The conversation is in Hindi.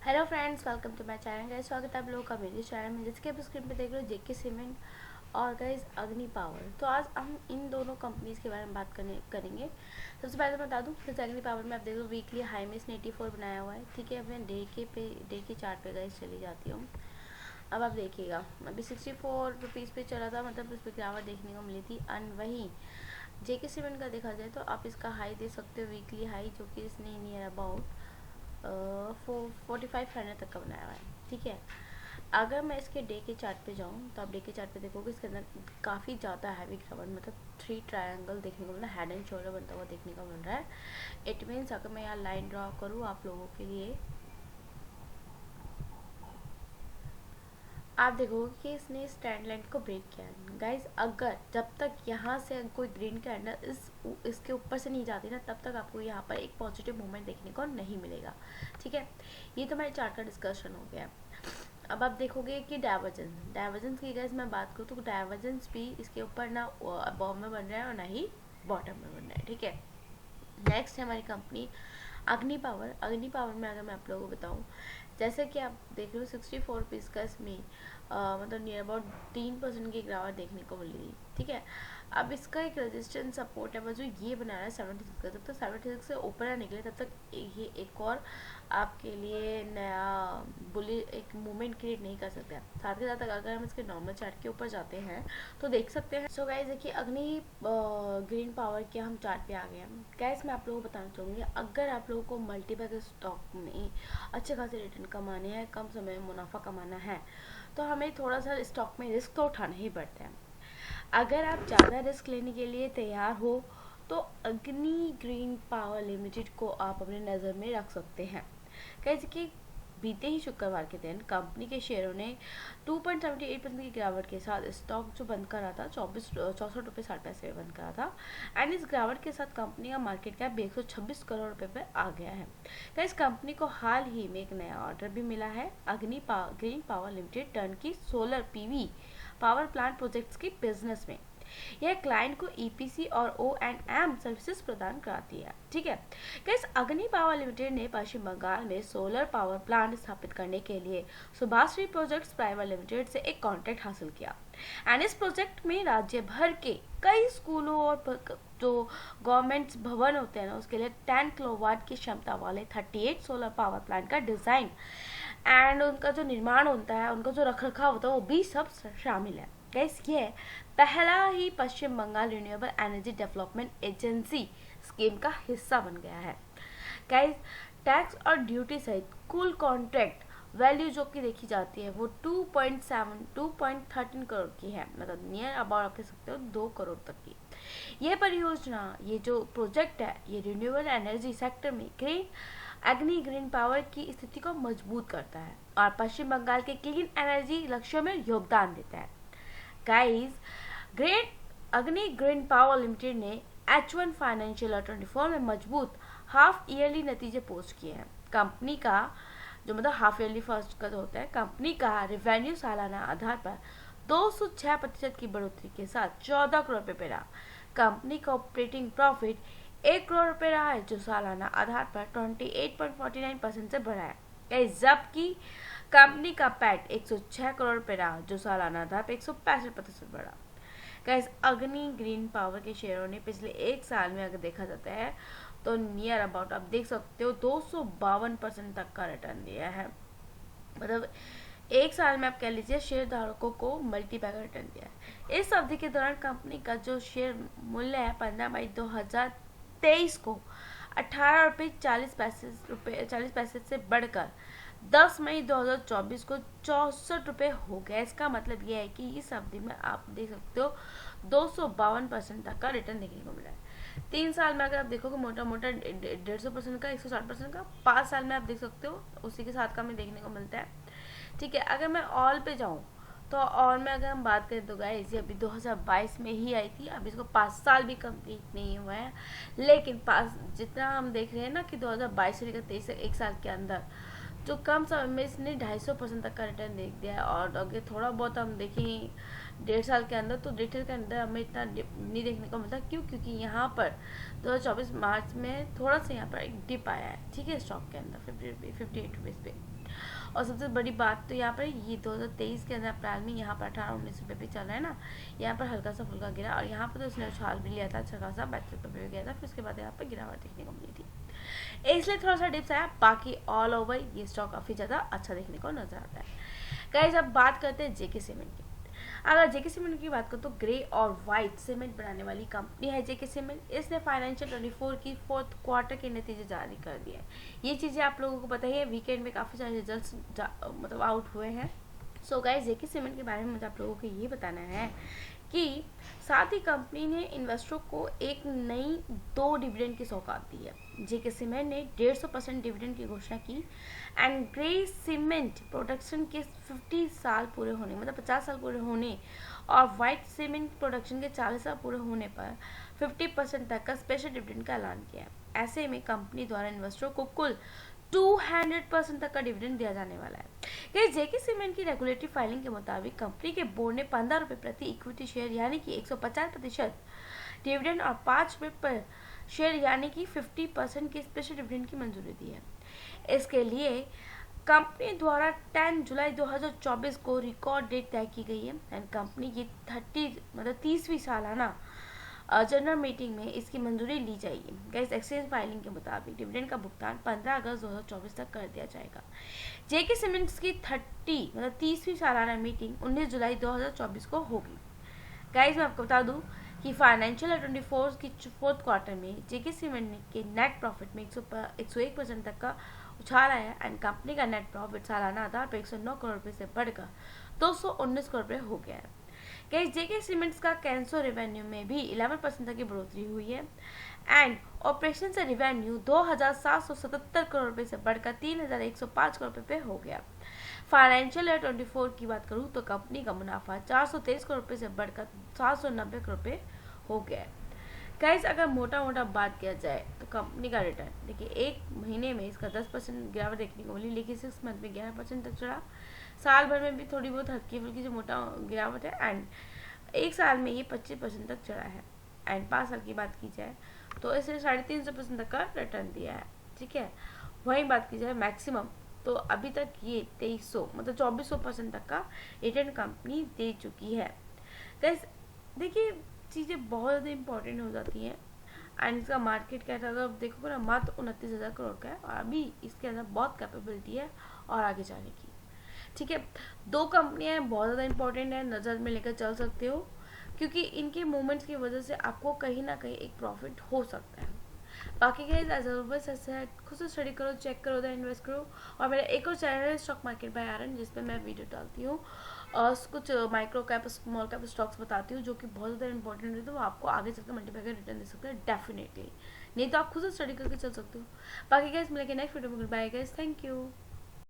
Hello friends, welcome to my channel. Guys, स्वागत है आप लोगों का मेरे चैनल में। जैसे कि आप स्क्रीन पे देख रहे हो, जेके सीमेंट और गाइस अग्नि पावर। तो आज हम इन दोनों कंपनीज के बारे में बात करेंगे। सबसे पहले तो बता दूं, जैसे अग्नि पावर में आप देख रहे हो वीकली हाई में इसने 84 बनाया हुआ है। ठीक है, अब मैं डे के चार्ट पे गाइस चली जाती हूँ। अब आप देखिएगा, अभी 64 रुपीज़ पे चला था, मतलब इस पर गिरावट देखने को मिली थी। एंड वही जेके सीमेंट का देखा जाए तो आप इसका हाई दे सकते हो, वीकली हाई, जो कि इसने नियर अबाउट 4500 तक का बनाया हुआ है। ठीक है, अगर मैं इसके डे के चार्ट पे जाऊँ तो आप डे के चार्ट पे देखोगे इसके अंदर काफ़ी ज़्यादा हैवी गिरावट, मतलब 3 ट्रायंगल देखने को मिला, हेड एंड शोल्डर बनता हुआ देखने को मिल रहा है। इट मीन्स अगर मैं यहाँ लाइन ड्रॉ करूँ आप लोगों के लिए, आप देखोगे कि इसने इस ट्रेंड लाइन को ब्रेक किया है। गाइज, अगर जब तक यहाँ से कोई ग्रीन कैंडल इसके ऊपर से नहीं जाती ना, तब तक आपको यहाँ पर एक पॉजिटिव मूवमेंट देखने को नहीं मिलेगा। ठीक है, ये तो हमारे चार्ट का डिस्कशन हो गया। अब आप देखोगे कि डाइवर्जेंस की गाइज मैं बात करूँ तो डाइवर्जेंस भी इसके ऊपर ना अबव में बन रहा है और ना ही बॉटम में बन रहा है। ठीक है, नेक्स्ट है हमारी कंपनी अग्नि पावर। अग्नि पावर में अगर मैं आप लोगों को बताऊं, जैसे कि आप देख रहे हो 64 रुपीज़ का इसमें मतलब नियर अबाउट 3% की गिरावट देखने को मिली थी। ठीक है, अब इसका एक रेजिस्टेंस सपोर्ट है, जो ये बना रहा है 76 का। जब तक 76 से ऊपर ना निकले तब तक ये एक और आपके लिए नया बुली एक मूवमेंट क्रिएट नहीं कर सकते। साथ ही साथ अगर हम इसके नॉर्मल चार्ट के ऊपर जाते हैं तो देख सकते हैं। सो गाइस, देखिए अग्नि ग्रीन पावर के हम चार्ट पे आ गए हैं। गाइस, मैं आप लोगों को बताना चाहूँगी, अगर आप लोगों को मल्टीपैक स्टॉक में अच्छे खासे रिटर्न कमाने हैं, कम समय में मुनाफा कमाना है, तो हमें थोड़ा सा स्टॉक में रिस्क तो उठाना ही पड़ता है। अगर आप ज़्यादा रिस्क लेने के लिए तैयार हो तो अग्नि ग्रीन पावर लिमिटेड को आप अपने नज़र में रख सकते हैं। कैसे कि बीते ही शुक्रवार के दिन कंपनी के शेयरों ने 2.78% की गिरावट के साथ स्टॉक जो बंद करा था 64.60 रुपये में बंद करा था। एंड इस गिरावट के साथ कंपनी का मार्केट कैप 126 करोड़ रुपए पे आ गया है। तो इस कंपनी को हाल ही में एक नया ऑर्डर भी मिला है, ग्रीन पावर लिमिटेड टर्न की solar PV power plant projects की बिजनेस में। यह क्लाइंट को ईपीसी और O&M सर्विसेज प्रदान कराती है। ठीक है, गाइस, अग्नि पावर लिमिटेड ने पश्चिम बंगाल में सोलर पावर प्लांट स्थापित करने के लिए सुभाश्री प्रोजेक्ट्स प्राइवेट लिमिटेड से एक कॉन्ट्रैक्ट हासिल किया। एंड इस प्रोजेक्ट में राज्य भर के कई स्कूलों और जो गवर्नमेंट भवन होते हैं ना, उसके लिए 10 किलोवाट की क्षमता वाले 38 सोलर पावर प्लांट का डिजाइन एंड उनका जो निर्माण होता है, उनका जो रख रखाव होता है, वो भी सब शामिल है। गाइस, ये पहला ही Paschim Bengal renewable energy development agency scheme का हिस्सा बन गया है। गाइस, टैक्स और ड्यूटी सहित कुल कॉन्ट्रैक्ट वैल्यू जो कि देखी जाती है वो 2.13 करोड़ की है, मतलब नियर अबाउट आप कह सकते हो 2 करोड़ तक की। यह परियोजना, ये जो प्रोजेक्ट है, ये रिन्यूएबल एनर्जी सेक्टर में अग्नि ग्रीन पावर की स्थिति को मजबूत करता है और पश्चिम बंगाल के क्लीन एनर्जी लक्ष्यों में योगदान देता है। गाइस, अग्नि ग्रीन पावर लिमिटेड ने H1 फाइनेंशियल 24 में मजबूत हाफ ईयरली नतीजे पोस्ट किए हैं। कंपनी का जो मतलब हाफ ईयरली फर्स्ट का जो होता है, कंपनी का रेवेन्यू सालाना आधार पर 206% की बढ़ोतरी के साथ 14 करोड़ रुपए पे रहा। कंपनी का ऑपरेटिंग प्रॉफिट 1 करोड़ रुपए रहा है, जो सालाना आधार पर 28.49% से बढ़ा है। जबकि कंपनी का पैट 106 करोड़ रुपए रहा, जो सालाना आधार पर 165% बढ़ा। गाइस, अग्नि ग्रीन पावर के शेयरों ने पिछले एक साल में अगर देखा जाता है तो नियर अबाउट आप देख सकते हो 252% तक का रिटर्न दिया है। मतलब एक साल में आप कह लीजिए शेयरधारकों को मल्टीपैक रिटर्न दिया है। इस अवधि के दौरान कंपनी का जो शेयर मूल्य है 15 मई 2023 को 18 रुपये 40 पैसे से बढ़कर 10 मई 2024 को 64 रुपये हो गया। इसका मतलब यह है कि इस अवधि में आप देख सकते हो 252% तक का रिटर्न देखने को मिला है। 3 साल में अगर आप देखोगे मोटा मोटा 150% का, 160% का। 5 साल में आप देख सकते हो उसी के साथ का हमें देखने को मिलता है। ठीक है, अगर मैं ऑल पे जाऊँ तो ऑल में अगर हम बात करें तो गाइस, ये अभी 2022 में ही आई थी, अभी इसको 5 साल भी कंप्लीट नहीं हुआ है। लेकिन जितना हम देख रहे हैं ना कि 2022 से लेकर 23 एक साल के अंदर जो कम समय में इसने 250% तक का रिटर्न दे दिया है। और अगर थोड़ा बहुत हम देखें 1.5 साल के अंदर, तो 1.5 साल के अंदर हमें इतना नहीं देखने को मिलता। क्यों? क्योंकि यहाँ पर 2024 मार्च में थोड़ा सा यहाँ पर एक डिप आया है। ठीक है, स्टॉक के अंदर 58 रुपीज़ पे। और सबसे बड़ी बात तो यहाँ पर ये 2023 के अंदर अप्रैल में यहाँ पर 18-19 रुपये पे चल रहा है ना, यहाँ पर हल्का सा फुल्का गिरा, और यहाँ पर तो उसने उछाल भी लिया था अच्छा खासा, 32 रुपये पे गया था, फिर उसके बाद यहाँ पर गिरावट देखने को मिली थी, इसलिए थोड़ा सा डिप्स आया। बाकी ऑल ओवर ये स्टॉक काफ़ी ज़्यादा अच्छा देखने को नजर आता है। गाइस अब बात करते हैं जेके सीमेंट की। अगर जेके सीमेंट की बात करो तो ग्रे और वाइट सीमेंट बनाने वाली कंपनी है जेके सीमेंट। इसने फाइनेंशियल 24 की 4th क्वार्टर के नतीजे जारी कर दिए हैं। ये चीज़ें आप लोगों को पता ही है, वीकेंड में काफ़ी सारे रिजल्ट्स मतलब आउट हुए हैं। सो गाइस जेके सीमेंट के बारे में मुझे आप लोगों को ये बताना है कि साथ ही कंपनी ने इन्वेस्टरों को एक नई 2 डिविडेंड की सौगात दी है। जेके सीमेंट ने 150% डिविडेंड की घोषणा की एंड ग्रे सीमेंट प्रोडक्शन के 50 साल पूरे होने, मतलब 50 साल पूरे होने, और वाइट सीमेंट प्रोडक्शन के 40 साल पूरे होने पर 50% तक का स्पेशल डिविडेंड का ऐलान किया है। ऐसे में कंपनी द्वारा इन्वेस्टरों को कुल 200% तक का डिविडेंड दिया जाने वाला है। जेके सीमेंट की रेगुलेटरी फाइलिंग के मुताबिक कंपनी के बोर्ड ने 15 रुपये प्रति इक्विटी शेयर यानी कि 150% डिविडेंड और 5 रुपये पर शेयर यानी कि 50% की स्पेशल डिविडेंड की मंजूरी दी है। इसके लिए कंपनी द्वारा 10 जुलाई 2024 को रिकॉर्ड डेट तय की गई है एंड कंपनी की 30वीं सालाना जनरल मीटिंग में इसकी मंजूरी ली जाएगी। गाइस एक्सचेंज फाइलिंग के मुताबिक डिविडेंड का भुगतान 15 अगस्त 2024 तक कर दिया जाएगा। जेके सीमेंट्स की 30वीं सालाना मीटिंग 19 जुलाई 2024 को होगी। गाइस मैं आपको बता दूं कि फाइनेंशियल 24 की 4th क्वार्टर में जेके सीमेंट के नेट प्रॉफिट में 101% तक का उछाल आया एंड कंपनी का नेट प्रॉफिट सालाना आधार पर 109 करोड़ रुपये से बढ़कर 219 करोड़ रुपये हो गया है। गाइस जेके सीमेंट्स का कैंसो रेवेन्यू में भी 11% तक की बढ़ोतरी हुई है एंड ऑपरेशन से रेवेन्यू 2,777 करोड़ रुपये से बढ़कर 3,105 करोड़ रुपये हो गया। फाइनेंशियल ईयर 24 की बात करूँ तो कंपनी का मुनाफा 423 करोड़ रुपये से बढ़कर 790 करोड़ रुपये हो गया है। गाइस अगर मोटा मोटा बात किया जाए तो कंपनी का रिटर्न देखिए, एक महीने में इसका 10% गिरावट देखने को मिली, लेकिन 6 मंथ में 11% तक चढ़ा। साल भर में भी थोड़ी बहुत हल्की फुल्की जो मोटा गिरावट है एंड एक साल में ये 25% तक चढ़ा है एंड 5 साल की बात की जाए तो इसने 350% तक का रिटर्न दिया है। ठीक है, वहीं बात की जाए मैक्सिमम तो अभी तक ये 2300 मतलब 2400% तक का रिटर्न कंपनी दे चुकी है। गाइस देखिए चीज़ें बहुत ज़्यादा इंपॉर्टेंट हो जाती हैं एंड इसका मार्केट कैप अगर देखोगे ना मात्र 29,000 करोड़ का है और अभी इसके अंदर बहुत कैपेबिलिटी है और आगे जाने की। ठीक है, 2 कंपनियां बहुत ज़्यादा इंपॉर्टेंट है, नज़र में लेकर चल सकते हो क्योंकि इनके मूवमेंट्स की वजह से आपको कहीं ना कहीं एक प्रॉफिट हो सकता है। बाकी गाइस एज ऑलवेज ऐसे खुद से स्टडी करो, चेक करो, इन्वेस्ट करो। और मेरा एक और चैनल है स्टॉक मार्केट बाय आरन जिसपे मैं वीडियो डालती हूँ और कुछ micro cap small cap stocks बताती हूँ जो कि बहुत ज़्यादा इंपॉर्टेंट है, तो वो आपको आगे चलकर मल्टीप्लाई कर रिटर्न दे सकते हैं डेफिनेटली, नहीं तो आप खुद से स्टडी करके चल सकते हो। बाकी गाइस मिलेंगे नेक्स्ट वीडियो में। Bye guys, thank you.